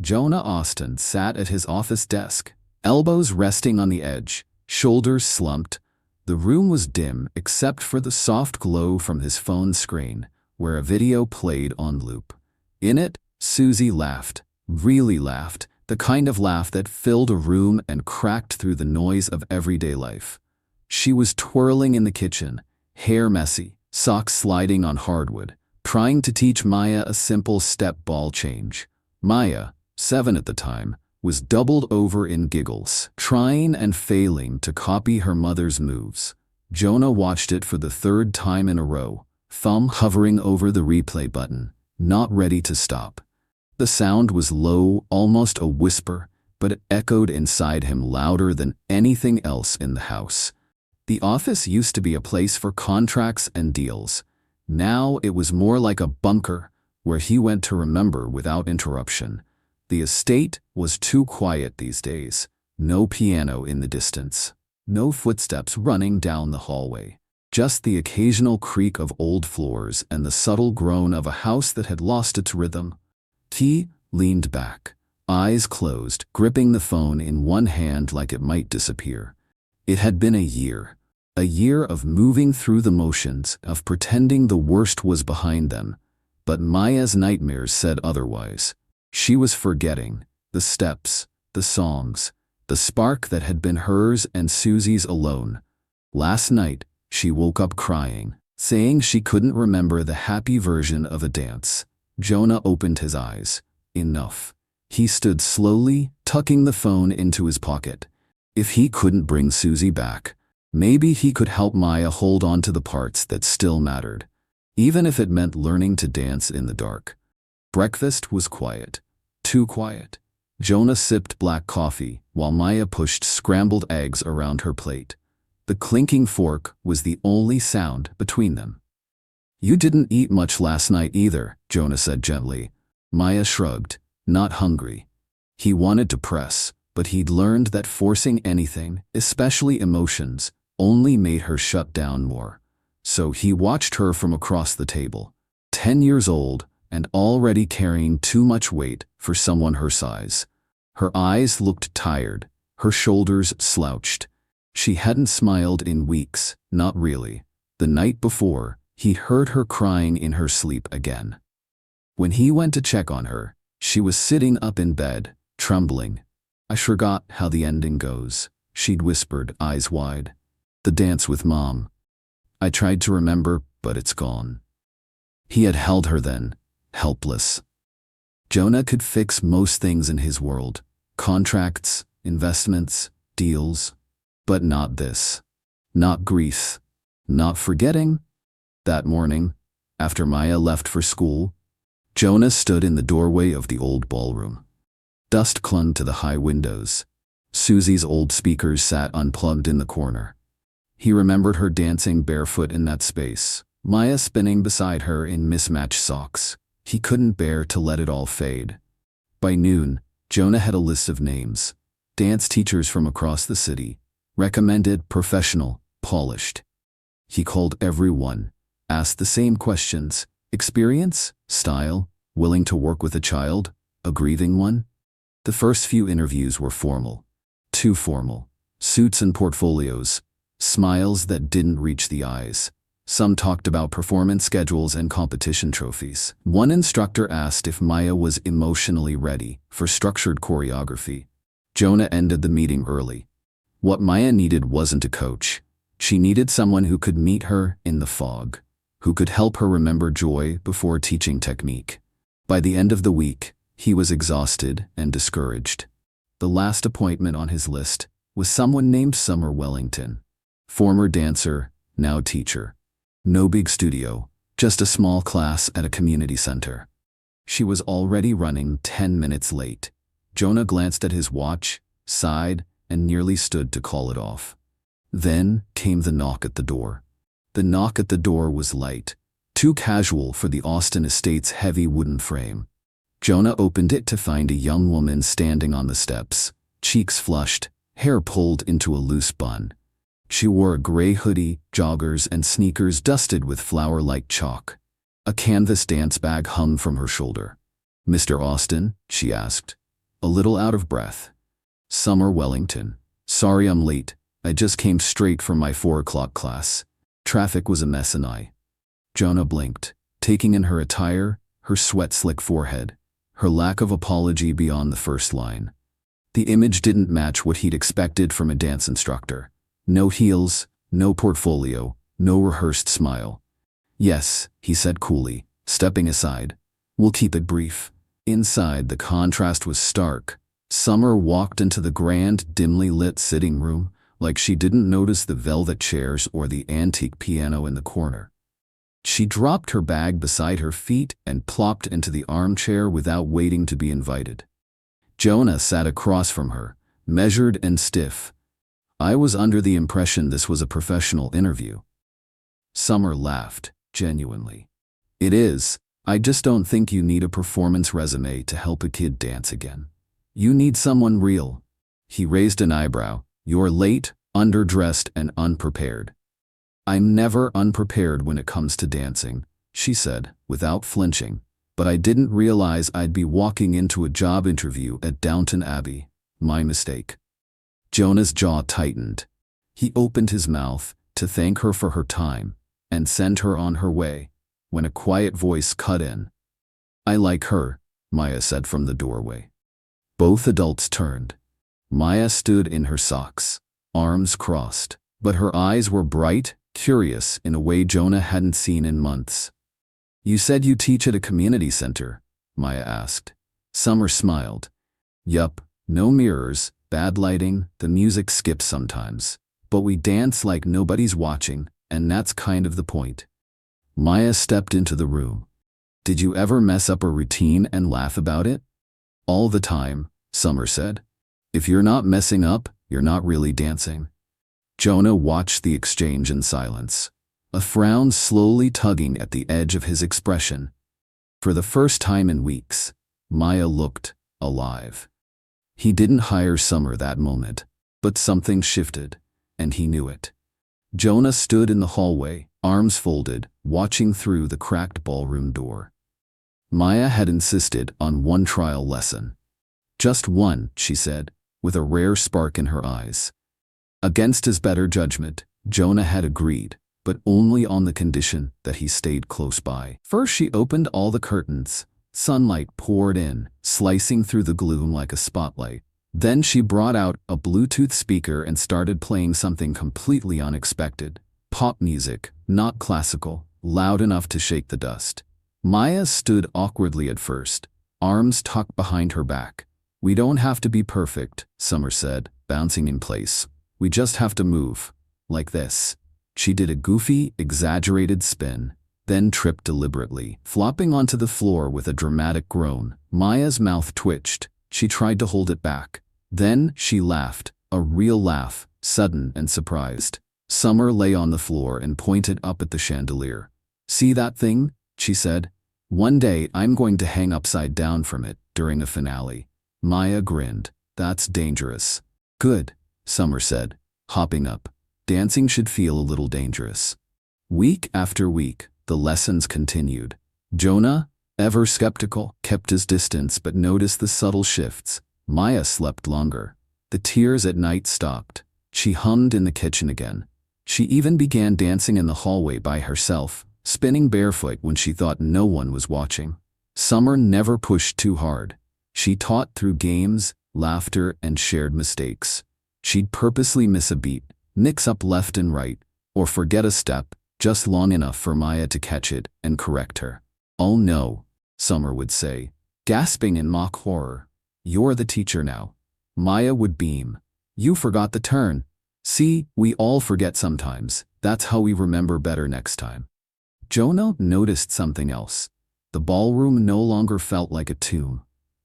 Jonah Austin sat at his office desk, elbows resting on the edge, shoulders slumped. The room was dim except for the soft glow from his phone screen, where a video played on loop. In it, Susie laughed, really laughed, the kind of laugh that filled a room and cracked through the noise of everyday life. She was twirling in the kitchen, hair messy, socks sliding on hardwood, trying to teach Maya a simple step ball change. Maya, 7 at the time, was doubled over in giggles, trying and failing to copy her mother's moves. Jonah watched it for the 3rd time in a row, thumb hovering over the replay button, not ready to stop. The sound was low, almost a whisper, but it echoed inside him louder than anything else in the house. The office used to be a place for contracts and deals. Now it was more like a bunker where he went to remember without interruption. The estate was too quiet these days. No piano in the distance. No footsteps running down the hallway. Just the occasional creak of old floors and the subtle groan of a house that had lost its rhythm. He leaned back, eyes closed, gripping the phone in one hand like it might disappear. It had been a year of moving through the motions, of pretending the worst was behind them. But Maya's nightmares said otherwise. She was forgetting the steps, the songs, the spark that had been hers and Susie's alone. Last night, she woke up crying, saying she couldn't remember the happy version of a dance. Jonah opened his eyes. Enough. He stood slowly, tucking the phone into his pocket. If he couldn't bring Susie back, maybe he could help Maya hold on to the parts that still mattered, even if it meant learning to dance in the dark. Breakfast was quiet. Too quiet. Jonah sipped black coffee while Maya pushed scrambled eggs around her plate. The clinking fork was the only sound between them. "You didn't eat much last night either," Jonah said gently. Maya shrugged. Not hungry. He wanted to press, but he'd learned that forcing anything, especially emotions, only made her shut down more. So he watched her from across the table. 10 years old and already carrying too much weight for someone her size. Her eyes looked tired, her shoulders slouched. She hadn't smiled in weeks, not really. The night before, he heard her crying in her sleep again. When he went to check on her, she was sitting up in bed, trembling. "I forgot how the ending goes," she'd whispered, eyes wide. "The dance with Mom. I tried to remember, but it's gone." He had held her then, helpless. Jonah could fix most things in his world. Contracts, investments, deals. But not this. Not grief. Not forgetting. That morning, after Maya left for school, Jonah stood in the doorway of the old ballroom. Dust clung to the high windows. Susie's old speakers sat unplugged in the corner. He remembered her dancing barefoot in that space, Maya spinning beside her in mismatched socks. He couldn't bear to let it all fade. By noon, Jonah had a list of names. Dance teachers from across the city. Recommended, professional, polished. He called everyone, asked the same questions. Experience? Style? Willing to work with a child? A grieving one? The first few interviews were formal. Too formal. Suits and portfolios. Smiles that didn't reach the eyes. Some talked about performance schedules and competition trophies. One instructor asked if Maya was emotionally ready for structured choreography. Jonah ended the meeting early. What Maya needed wasn't a coach. She needed someone who could meet her in the fog, who could help her remember joy before teaching technique. By the end of the week, he was exhausted and discouraged. The last appointment on his list was someone named Summer Wellington. Former dancer, now teacher. No big studio, just a small class at a community center. She was already running 10 minutes late. Jonah glanced at his watch, sighed, and nearly stood to call it off. Then came the knock at the door. The knock at the door was light, too casual for the Austin estate's heavy wooden frame. Jonah opened it to find a young woman standing on the steps, cheeks flushed, hair pulled into a loose bun. She wore a gray hoodie, joggers, and sneakers dusted with flour-like chalk. A canvas dance bag hung from her shoulder. "Mr. Austin?" she asked. a little out of breath. Summer Wellington. Sorry I'm late. I just came straight from my 4 o'clock class. Traffic was a mess and Jonah blinked, taking in her attire, her sweat-slick forehead, her lack of apology beyond the first line. The image didn't match what he'd expected from a dance instructor. No heels, no portfolio, no rehearsed smile. Yes, he said coolly, stepping aside. We'll keep it brief. Inside, the contrast was stark. Summer walked into the grand, dimly lit sitting room like she didn't notice the velvet chairs or the antique piano in the corner. She dropped her bag beside her feet and plopped into the armchair without waiting to be invited. Jonah sat across from her, measured and stiff. I was under the impression this was a professional interview. Summer laughed, genuinely. It is. I just don't think you need a performance resume to help a kid dance again. You need someone real. He raised an eyebrow. You're late, underdressed, and unprepared. I'm never unprepared when it comes to dancing, she said, without flinching, but I didn't realize I'd be walking into a job interview at Downton Abbey. My mistake. Jonah's jaw tightened. He opened his mouth to thank her for her time and send her on her way, when a quiet voice cut in. I like her, Maya said from the doorway. Both adults turned. Maya stood in her socks, arms crossed, but her eyes were bright, curious in a way Jonah hadn't seen in months. You said you teach at a community center, Maya asked. Summer smiled. Yup, no mirrors, bad lighting, the music skips sometimes. But we dance like nobody's watching, and that's kind of the point. Maya stepped into the room. Did you ever mess up a routine and laugh about it? All the time, Summer said. If you're not messing up, you're not really dancing. Jonah watched the exchange in silence, a frown slowly tugging at the edge of his expression. For the first time in weeks, Maya looked alive. He didn't hire Summer that moment, but something shifted, and he knew it. Jonah stood in the hallway, arms folded, watching through the cracked ballroom door. Maya had insisted on one trial lesson. Just one, she said, with a rare spark in her eyes. Against his better judgment, Jonah had agreed, but only on the condition that he stayed close by. First she opened all the curtains. Sunlight poured in, slicing through the gloom like a spotlight. Then she brought out a Bluetooth speaker and started playing something completely unexpected. Pop music, not classical, loud enough to shake the dust. Maya stood awkwardly at first, arms tucked behind her back. We don't have to be perfect, Summer said, bouncing in place. We just have to move. Like this. She did a goofy, exaggerated spin, then tripped deliberately, flopping onto the floor with a dramatic groan. Maya's mouth twitched. She tried to hold it back. Then she laughed, a real laugh, sudden and surprised. Summer lay on the floor and pointed up at the chandelier. See that thing? She said. One day I'm going to hang upside down from it during a finale. Maya grinned. That's dangerous. Good, Summer said, hopping up. Dancing should feel a little dangerous. Week after week, the lessons continued. Jonah, ever skeptical, kept his distance but noticed the subtle shifts. Maya slept longer. The tears at night stopped. She hummed in the kitchen again. She even began dancing in the hallway by herself, spinning barefoot when she thought no one was watching. Summer never pushed too hard. She taught through games, laughter, and shared mistakes. She'd purposely miss a beat, mix up left and right, or forget a step, just long enough for Maya to catch it and correct her. Oh no, Summer would say, gasping in mock horror. You're the teacher now. Maya would beam. You forgot the turn. See, we all forget sometimes. That's how we remember better next time. Jonah noticed something else. The ballroom no longer felt like a tomb.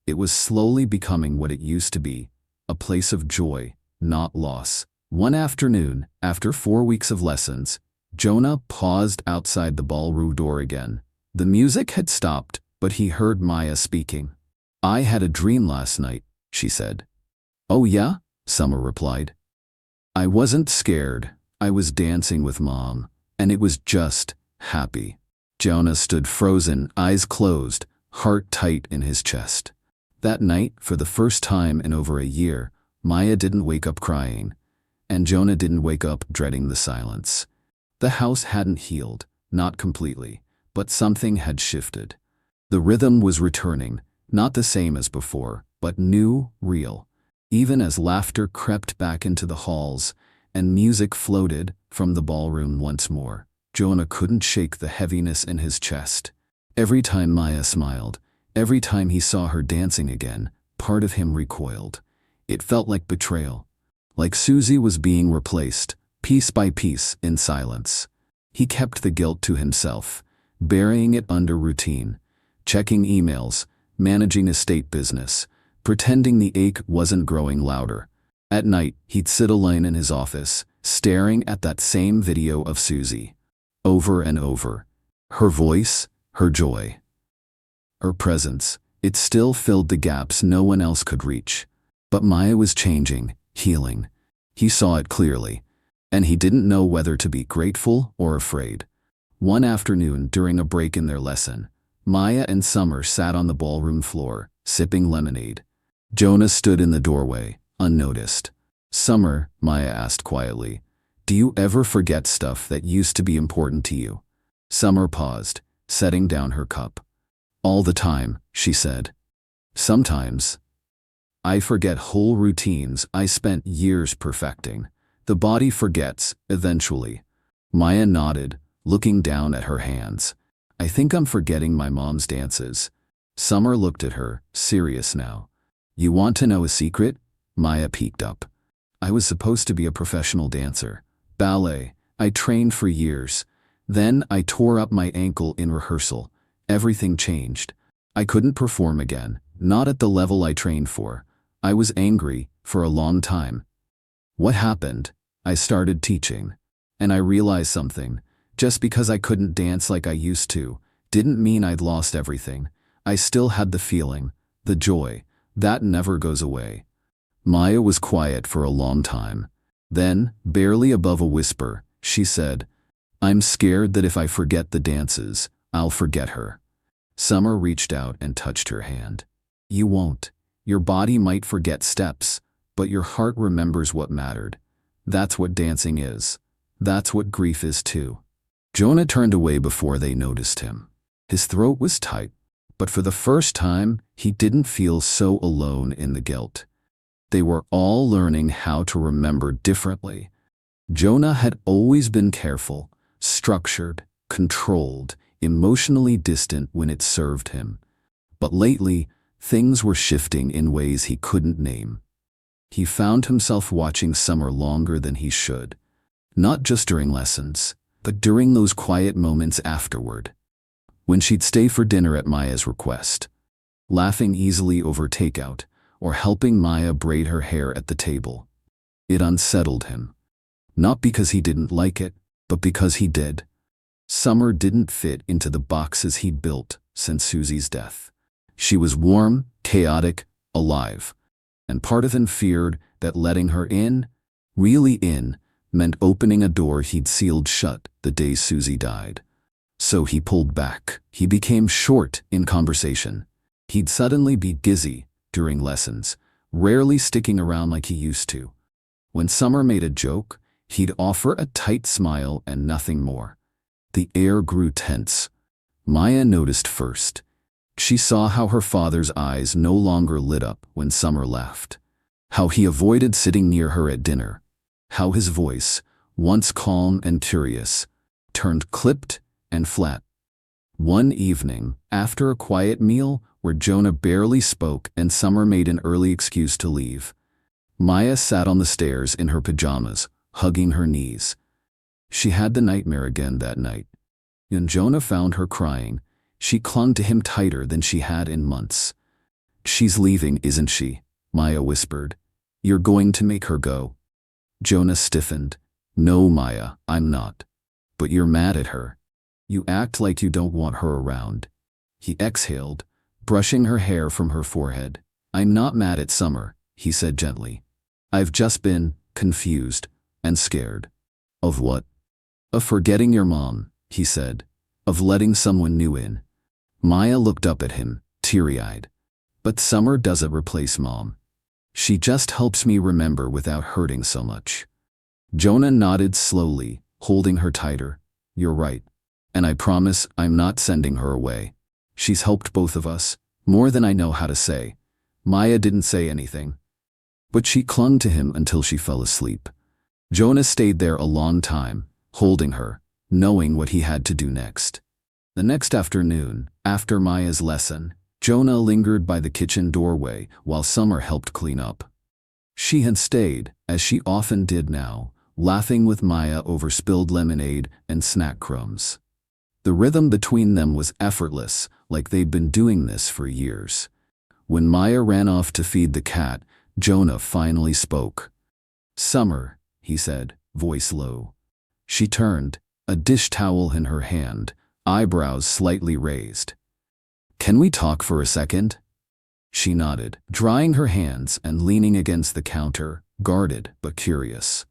It was slowly becoming what it used to be, a place of joy, not loss. One afternoon, after 4 weeks of lessons, Jonah paused outside the ballroom door again. The music had stopped, but he heard Maya speaking. I had a dream last night, she said. Oh yeah? Summer replied. I wasn't scared. I was dancing with Mom, and it was just happy. Jonah stood frozen, eyes closed, heart tight in his chest. That night, for the first time in over a year, Maya didn't wake up crying, and Jonah didn't wake up dreading the silence. The house hadn't healed, not completely, but something had shifted. The rhythm was returning, not the same as before, but new, real. Even as laughter crept back into the halls and music floated from the ballroom once more, Jonah couldn't shake the heaviness in his chest. Every time Maya smiled, every time he saw her dancing again, part of him recoiled. It felt like betrayal, like Susie was being replaced, piece by piece, in silence. He kept the guilt to himself, burying it under routine, checking emails, managing estate business, pretending the ache wasn't growing louder. At night, he'd sit alone in his office, staring at that same video of Susie. Over and over. Her voice, her joy, her presence, it still filled the gaps no one else could reach. But Maya was changing, healing. He saw it clearly, and he didn't know whether to be grateful or afraid. One afternoon, during a break in their lesson, Maya and Summer sat on the ballroom floor, sipping lemonade. Jonah stood in the doorway, unnoticed. "Summer," Maya asked quietly, "do you ever forget stuff that used to be important to you?" Summer paused, setting down her cup. "All the time," she said. "Sometimes. I forget whole routines I spent years perfecting. The body forgets, eventually." Maya nodded, looking down at her hands. "I think I'm forgetting my mom's dances." Summer looked at her, serious now. "You want to know a secret?" Maya peeked up. "I was supposed to be a professional dancer. Ballet. I trained for years. Then I tore up my ankle in rehearsal. Everything changed. I couldn't perform again, not at the level I trained for. I was angry for a long time. What happened? I started teaching. And I realized something. Just because I couldn't dance like I used to, didn't mean I'd lost everything. I still had the feeling, the joy. That never goes away." Maya was quiet for a long time. Then, barely above a whisper, she said, "I'm scared that if I forget the dances, I'll forget her." Summer reached out and touched her hand. "You won't. Your body might forget steps, but your heart remembers what mattered. That's what dancing is. That's what grief is too." Jonah turned away before they noticed him. His throat was tight, but for the first time, he didn't feel so alone in the guilt. They were all learning how to remember differently. Jonah had always been careful, structured, controlled, emotionally distant when it served him. But lately, things were shifting in ways he couldn't name. He found himself watching Summer longer than he should. Not just during lessons, but during those quiet moments afterward. When she'd stay for dinner at Maya's request, laughing easily over takeout, or helping Maya braid her hair at the table. It unsettled him. Not because he didn't like it, but because he did. Summer didn't fit into the boxes he'd built since Susie's death. She was warm, chaotic, alive. And part of him feared that letting her in, really in, meant opening a door he'd sealed shut the day Susie died. So he pulled back. He became short in conversation. He'd suddenly be busy during lessons, rarely sticking around like he used to. When Summer made a joke, he'd offer a tight smile and nothing more. The air grew tense. Maya noticed first. She saw how her father's eyes no longer lit up when Summer left. How he avoided sitting near her at dinner. How his voice, once calm and curious, turned clipped and flat. One evening, after a quiet meal where Jonah barely spoke and Summer made an early excuse to leave, Maya sat on the stairs in her pajamas, hugging her knees. She had the nightmare again that night. When Jonah found her crying, she clung to him tighter than she had in months. "She's leaving, isn't she?" Maya whispered. "You're going to make her go?" Jonah stiffened. "No, Maya, I'm not. But you're mad at her. You act like you don't want her around." He exhaled, brushing her hair from her forehead. "I'm not mad at Summer," he said gently. "I've just been confused and scared." "Of what?" "Of forgetting your mom," he said. "Of letting someone new in." Maya looked up at him, teary-eyed. But Summer doesn't replace Mom. She just helps me remember without hurting so much. Jonah nodded slowly, holding her tighter. You're right. And I promise I'm not sending her away. She's helped both of us, more than I know how to say. Maya didn't say anything, but she clung to him until she fell asleep. Jonah stayed there a long time, holding her, knowing what he had to do next. The next afternoon, after Maya's lesson, Jonah lingered by the kitchen doorway while Summer helped clean up. She had stayed, as she often did now, laughing with Maya over spilled lemonade and snack crumbs. The rhythm between them was effortless, like they'd been doing this for years. When Maya ran off to feed the cat, Jonah finally spoke. "Summer," he said, voice low. She turned, a dish towel in her hand, eyebrows slightly raised. "Can we talk for a second?" She nodded, drying her hands and leaning against the counter, guarded but curious.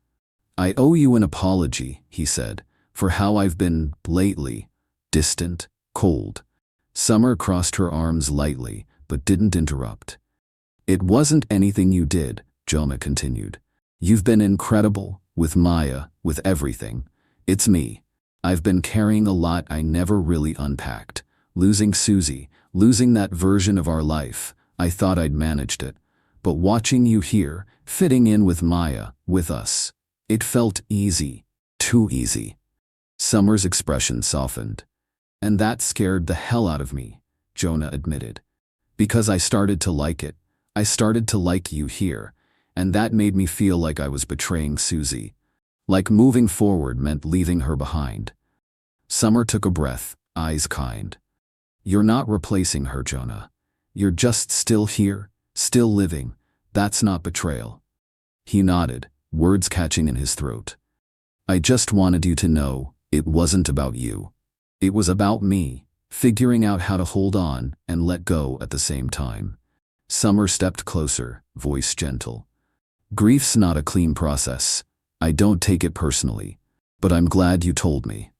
"I owe you an apology," he said, "for how I've been lately. Distant, cold." Summer crossed her arms lightly, but didn't interrupt. "It wasn't anything you did," Jonah continued. "You've been incredible, with Maya, with everything. It's me. I've been carrying a lot I never really unpacked. Losing Susie, losing that version of our life. I thought I'd managed it. But watching you here, fitting in with Maya, with us, it felt easy. Too easy." Summer's expression softened. "And that scared the hell out of me," Jonah admitted. "Because I started to like it. I started to like you here, and that made me feel like I was betraying Susie. Like moving forward meant leaving her behind." Summer took a breath, eyes kind. "You're not replacing her, Jonah. You're just still here, still living. That's not betrayal." He nodded, words catching in his throat. "I just wanted you to know it wasn't about you. It was about me, figuring out how to hold on and let go at the same time." Summer stepped closer, voice gentle. "Grief's not a clean process. I don't take it personally, but I'm glad you told me."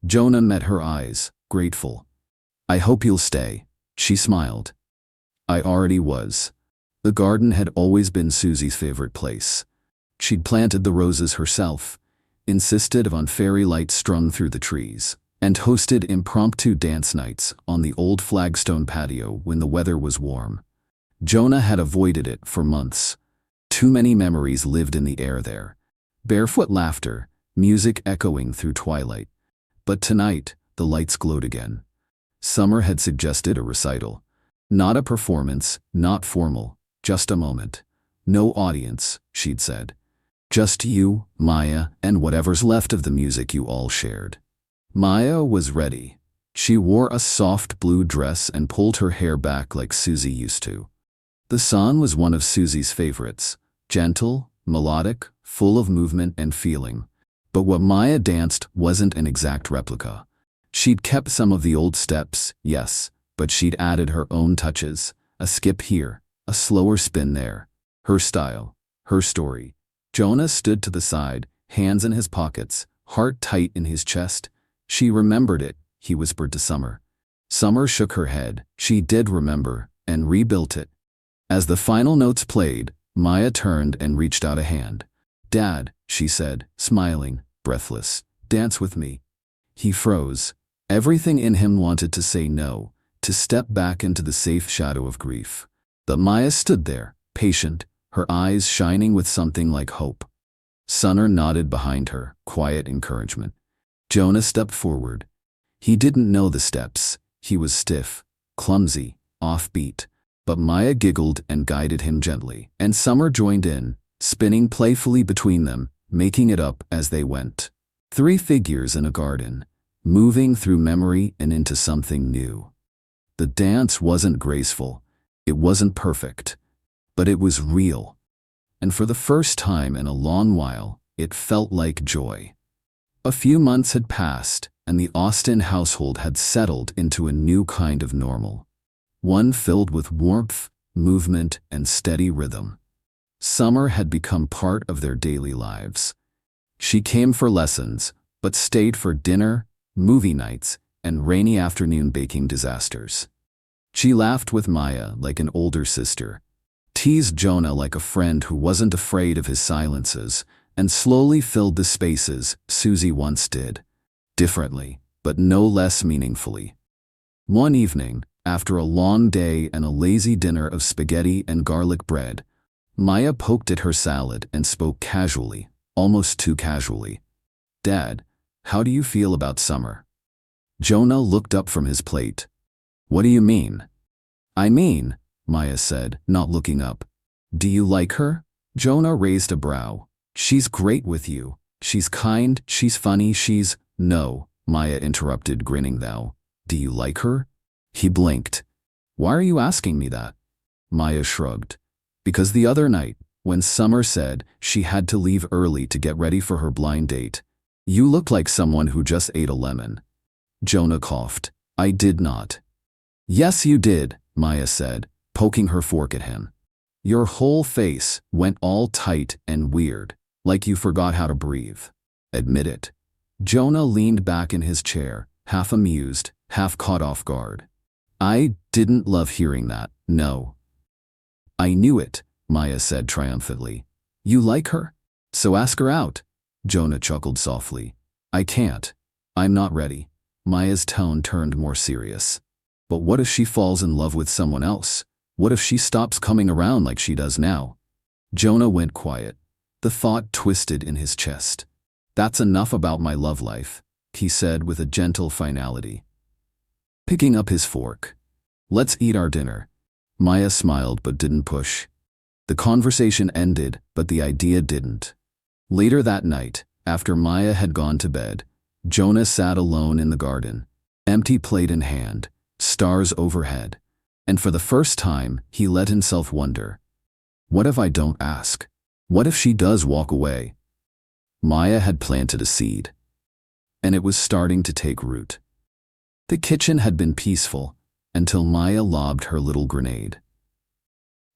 Jonah met her eyes, grateful. "I hope you'll stay," she smiled. "I already was." The garden had always been Susie's favorite place. She'd planted the roses herself, insisted on fairy lights strung through the trees, and hosted impromptu dance nights on the old flagstone patio when the weather was warm. Jonah had avoided it for months. Too many memories lived in the air there. Barefoot laughter, music echoing through twilight. But tonight, the lights glowed again. Summer had suggested a recital. Not a performance, not formal, just a moment. No audience, she'd said. Just you, Maya, and whatever's left of the music you all shared. Maya was ready. She wore a soft blue dress and pulled her hair back like Susie used to. The song was one of Susie's favorites, gentle, melodic, full of movement and feeling. But what Maya danced wasn't an exact replica. She'd kept some of the old steps, yes, but she'd added her own touches, a skip here, a slower spin there. Her style, her story. Jonah stood to the side, hands in his pockets, heart tight in his chest. She remembered it, he whispered to Summer. Summer shook her head. She did remember, and rebuilt it. As the final notes played, Maya turned and reached out a hand. "Dad," she said, smiling, breathless, "dance with me." He froze. Everything in him wanted to say no, to step back into the safe shadow of grief. But Maya stood there, patient, her eyes shining with something like hope. Summer nodded behind her, quiet encouragement. Jonah stepped forward. He didn't know the steps. He was stiff, clumsy, offbeat. But Maya giggled and guided him gently, and Summer joined in, spinning playfully between them, making it up as they went. 3 figures in a garden, moving through memory and into something new. The dance wasn't graceful, it wasn't perfect, but it was real. And for the first time in a long while, it felt like joy. A few months had passed, and the Austin household had settled into a new kind of normal. One filled with warmth, movement, and steady rhythm. Summer had become part of their daily lives. She came for lessons, but stayed for dinner, movie nights, and rainy afternoon baking disasters. She laughed with Maya like an older sister, teased Jonah like a friend who wasn't afraid of his silences, and slowly filled the spaces Susie once did. Differently, but no less meaningfully. One evening, after a long day and a lazy dinner of spaghetti and garlic bread, Maya poked at her salad and spoke casually, almost too casually. "Dad, how do you feel about Summer?" Jonah looked up from his plate. "What do you mean?" "I mean," Maya said, not looking up. "Do you like her?" Jonah raised a brow. "She's great with you. She's kind, she's funny, she's—" "No," Maya interrupted, grinning thou. "Do you like her?" He blinked. "Why are you asking me that?" Maya shrugged. "Because the other night, when Summer said she had to leave early to get ready for her blind date, you looked like someone who just ate a lemon." Jonah coughed. "I did not." "Yes, you did," Maya said, poking her fork at him. "Your whole face went all tight and weird, like you forgot how to breathe. Admit it." Jonah leaned back in his chair, half amused, half caught off guard. "I didn't love hearing that, no." "I knew it," Maya said triumphantly. "You like her? So ask her out." Jonah chuckled softly. "I can't. I'm not ready." Maya's tone turned more serious. "But what if she falls in love with someone else? What if she stops coming around like she does now?" Jonah went quiet. The thought twisted in his chest. "That's enough about my love life," he said with a gentle finality. Picking up his fork. "Let's eat our dinner." Maya smiled but didn't push. The conversation ended, but the idea didn't. Later that night, after Maya had gone to bed, Jonah sat alone in the garden, empty plate in hand, stars overhead, and for the first time he let himself wonder, what if I don't ask? What if she does walk away? Maya had planted a seed, and it was starting to take root. The kitchen had been peaceful until Maya lobbed her little grenade.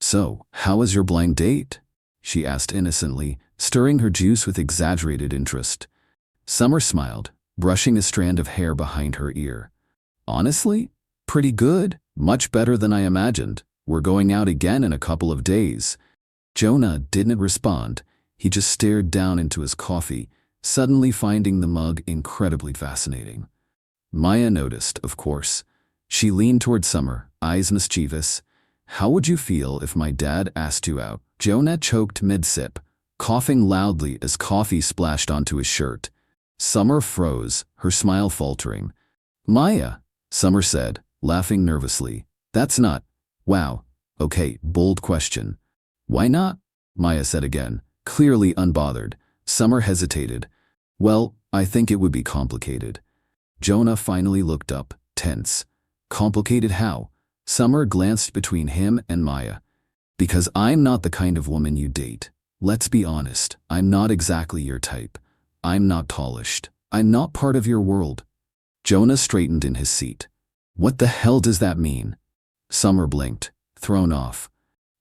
"So, how was your blind date?" she asked innocently, stirring her juice with exaggerated interest. Summer smiled, brushing a strand of hair behind her ear. "Honestly, pretty good, much better than I imagined. We're going out again in a couple of days." Jonah didn't respond. He just stared down into his coffee, suddenly finding the mug incredibly fascinating. Maya noticed, of course. She leaned toward Summer, eyes mischievous. "How would you feel if my dad asked you out?" Jonah choked mid-sip, coughing loudly as coffee splashed onto his shirt. Summer froze, her smile faltering. "Maya," Summer said, laughing nervously. "That's not—" "Wow. Okay, bold question." "Why not?" Maya said again, clearly unbothered. Summer hesitated. "Well, I think it would be complicated." Jonah finally looked up, tense. "Complicated how?" Summer glanced between him and Maya. "Because I'm not the kind of woman you date. Let's be honest, I'm not exactly your type. I'm not polished. I'm not part of your world." Jonah straightened in his seat. "What the hell does that mean?" Summer blinked, thrown off.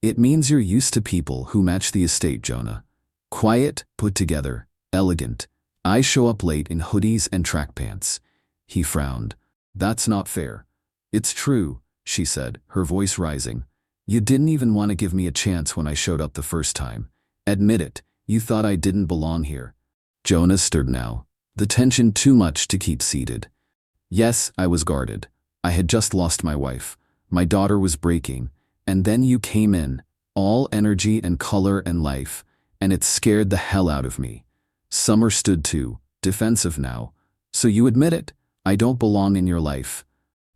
"It means you're used to people who match the estate, Jonah. Quiet, put together, elegant. I show up late in hoodies and track pants." He frowned. "That's not fair." "It's true," she said, her voice rising. "You didn't even want to give me a chance when I showed up the first time. Admit it, you thought I didn't belong here." Jonah stirred now, the tension too much to keep seated. "Yes, I was guarded. I had just lost my wife. My daughter was breaking. And then you came in, all energy and color and life, and it scared the hell out of me." Summer stood too, defensive now. "So you admit it? I don't belong in your life."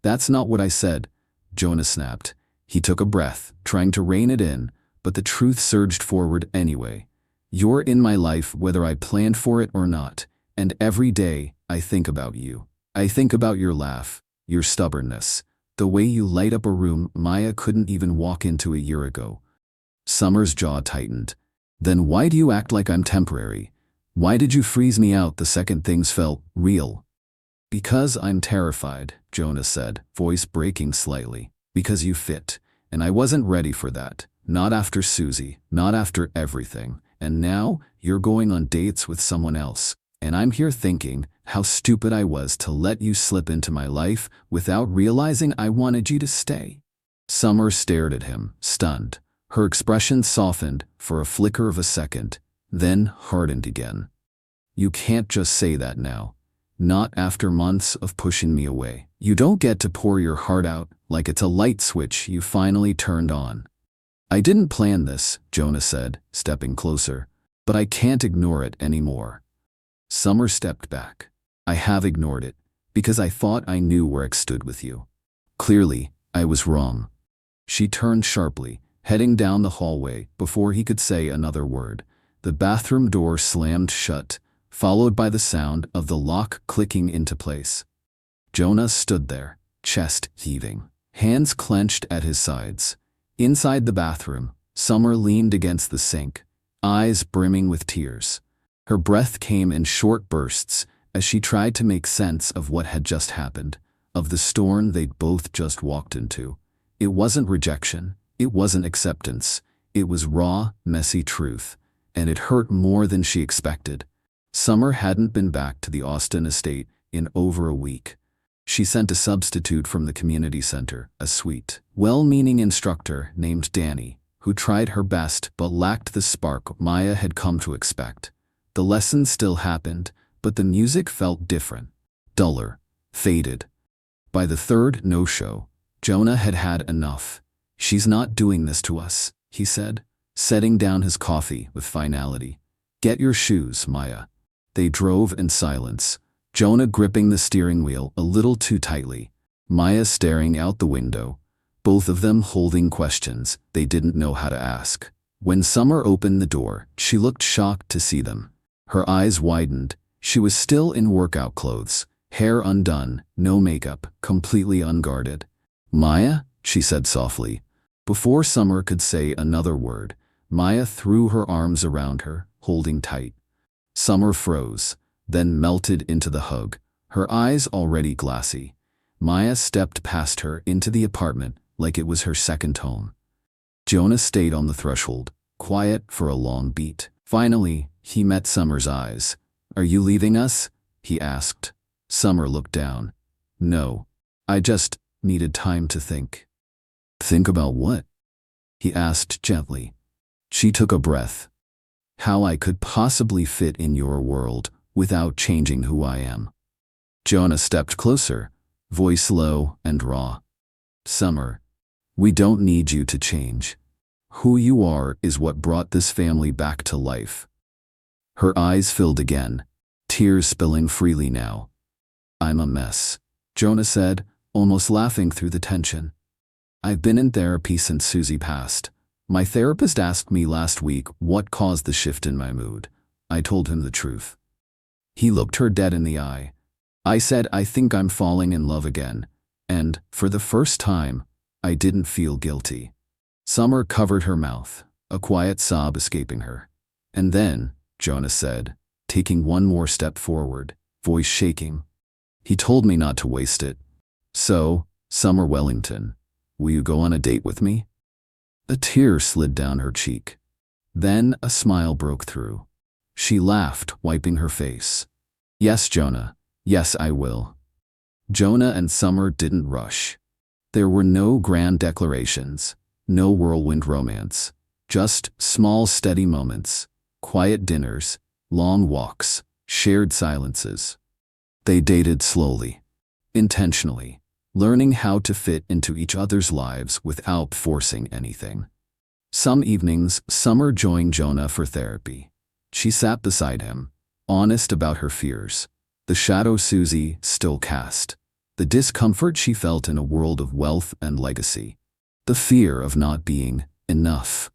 "That's not what I said," Jonah snapped. He took a breath, trying to rein it in, but the truth surged forward anyway. "You're in my life whether I planned for it or not, and every day I think about you. I think about your laugh, your stubbornness, the way you light up a room Maya couldn't even walk into a year ago." Summer's jaw tightened. "Then why do you act like I'm temporary? Why did you freeze me out the second things felt real?" "Because I'm terrified," Jonah said, voice breaking slightly. "Because you fit, and I wasn't ready for that. Not after Susie, not after everything. And now, you're going on dates with someone else. And I'm here thinking how stupid I was to let you slip into my life without realizing I wanted you to stay." Summer stared at him, stunned. Her expression softened for a flicker of a second, then hardened again. You can't just say that now. Not after months of pushing me away. You don't get to pour your heart out like it's a light switch you finally turned on. I didn't plan this, Jonah said, stepping closer, but I can't ignore it anymore. Summer stepped back. I have ignored it, because I thought I knew where I stood with you. Clearly, I was wrong. She turned sharply, heading down the hallway before he could say another word. The bathroom door slammed shut, followed by the sound of the lock clicking into place. Jonah stood there, chest heaving, hands clenched at his sides. Inside the bathroom, Summer leaned against the sink, eyes brimming with tears. Her breath came in short bursts as she tried to make sense of what had just happened, of the storm they'd both just walked into. It wasn't rejection, it wasn't acceptance, it was raw, messy truth, and it hurt more than she expected. Summer hadn't been back to the Austin estate in over a week. She sent a substitute from the community center, a sweet, well-meaning instructor named Danny, who tried her best but lacked the spark Maya had come to expect. The lessons still happened, but the music felt different, duller, faded. By the third no-show, Jonah had had enough. She's not doing this to us, he said, setting down his coffee with finality. Get your shoes, Maya. They drove in silence, Jonah gripping the steering wheel a little too tightly, Maya staring out the window, both of them holding questions they didn't know how to ask. When Summer opened the door, she looked shocked to see them. Her eyes widened. She was still in workout clothes, hair undone, no makeup, completely unguarded. Maya, she said softly. Before Summer could say another word, Maya threw her arms around her, holding tight. Summer froze, then melted into the hug, her eyes already glassy. Maya stepped past her into the apartment like it was her second home. Jonah stayed on the threshold, quiet for a long beat. Finally, he met Summer's eyes. Are you leaving us? He asked. Summer looked down. No. I just needed time to think. Think about what? He asked gently. She took a breath. How I could possibly fit in your world without changing who I am. Jonah stepped closer, voice low and raw. Summer, we don't need you to change. Who you are is what brought this family back to life. Her eyes filled again, tears spilling freely now. I'm a mess, Jonah said, almost laughing through the tension. I've been in therapy since Susie passed. My therapist asked me last week what caused the shift in my mood. I told him the truth. He looked her dead in the eye. I said I think I'm falling in love again, and, for the first time, I didn't feel guilty. Summer covered her mouth, a quiet sob escaping her. And then, Jonah said, taking one more step forward, voice shaking, he told me not to waste it. So, Summer Wellington, will you go on a date with me? A tear slid down her cheek. Then a smile broke through. She laughed, wiping her face. Yes, Jonah. Yes, I will. Jonah and Summer didn't rush. There were no grand declarations, no whirlwind romance, just small, steady moments, quiet dinners, long walks, shared silences. They dated slowly, intentionally, learning how to fit into each other's lives without forcing anything. Some evenings, Summer joined Jonah for therapy. She sat beside him, honest about her fears, the shadow Susie still cast, the discomfort she felt in a world of wealth and legacy, the fear of not being enough.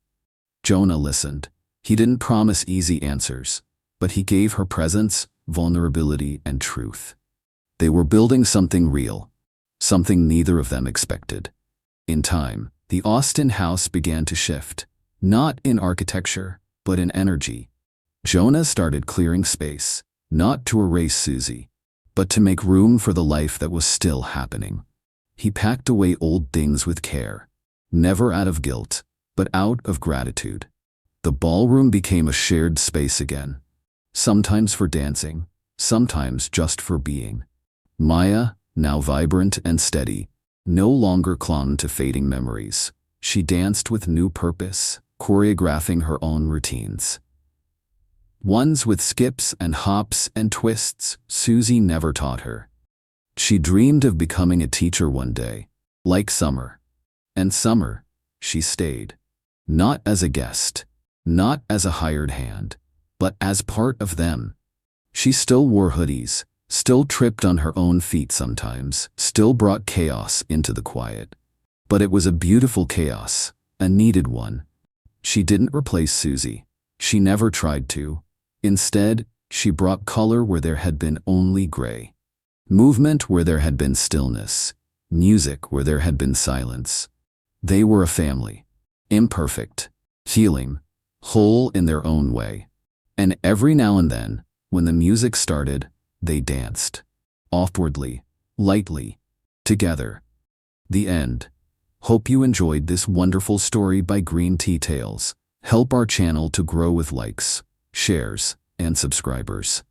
Jonah listened. He didn't promise easy answers, but he gave her presence, vulnerability, and truth. They were building something real, something neither of them expected. In time, the Austin house began to shift, not in architecture, but in energy. Jonah started clearing space, not to erase Susie, but to make room for the life that was still happening. He packed away old things with care, never out of guilt, but out of gratitude. The ballroom became a shared space again, sometimes for dancing, sometimes just for being. Maya, now vibrant and steady, no longer clung to fading memories. She danced with new purpose, choreographing her own routines. Ones with skips and hops and twists Susie never taught her. She dreamed of becoming a teacher one day, like Summer. And Summer, she stayed. Not as a guest, not as a hired hand, but as part of them. She still wore hoodies, still tripped on her own feet sometimes, still brought chaos into the quiet. But it was a beautiful chaos, a needed one. She didn't replace Susie. She never tried to. Instead, she brought color where there had been only gray. Movement where there had been stillness. Music where there had been silence. They were a family. Imperfect, healing, whole in their own way. And every now and then, when the music started, they danced. Awkwardly, lightly, together. The end. Hope you enjoyed this wonderful story by Green Tea Tales. Help our channel to grow with likes, shares, and subscribers.